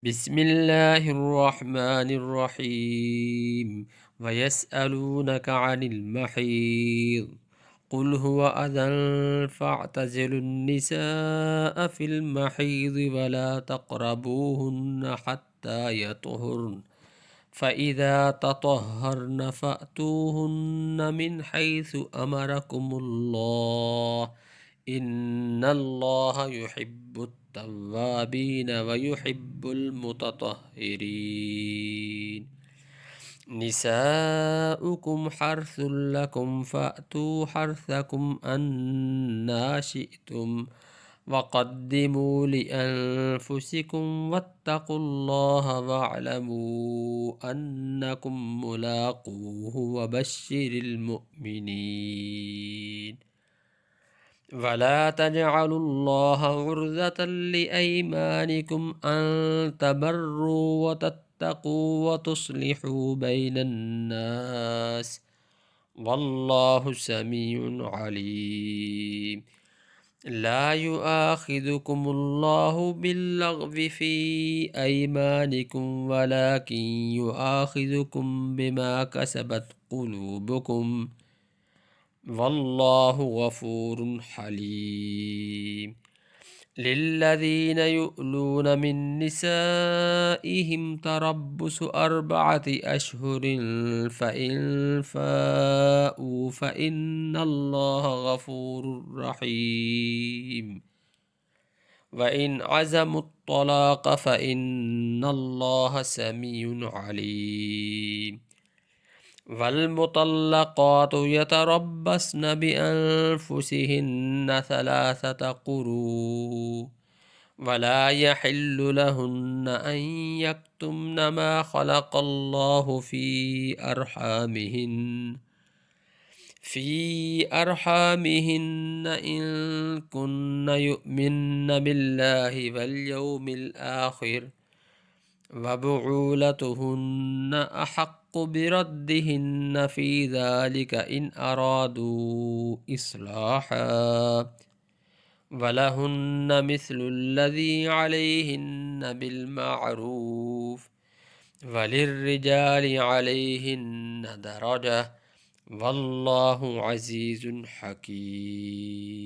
بسم الله الرحمن الرحيم ويسألونك عن المحيض قل هو أذى فاعتزلوا النساء في المحيض ولا تقربوهن حتى يطهرن فإذا تطهرن فأتوهن من حيث أمركم الله إن الله يحب التوابين ويحب المتطهرين نساؤكم حرث لكم فأتوا حرثكم أنا شئتم وقدموا لأنفسكم واتقوا الله واعلموا أنكم ملاقوه وبشر المؤمنين ولا تجعلوا الله عرضة لأيمانكم أن تبروا وتتقوا وتصلحوا بين الناس والله سميع عليم لا يؤاخذكم الله باللغو في أيمانكم ولكن يؤاخذكم بما كسبت قلوبكم والله غفور حليم للذين يؤلون من نسائهم تربص 4 أشهر فإن فاءوا فإن الله غفور رحيم وإن عزموا الطلاق فإن الله سميع عليم والمطلقات يتربصن بأنفسهن 3 قروء ولا يحل لهن أن يكتمن ما خلق الله في أرحامهن إن كن يؤمن بالله واليوم الآخر وبعولتهن أحق بردهن في ذلك إن أرادوا إصلاحا ولهن مثل الذي عليهن بالمعروف وللرجال عليهن درجة والله عزيز حكيم.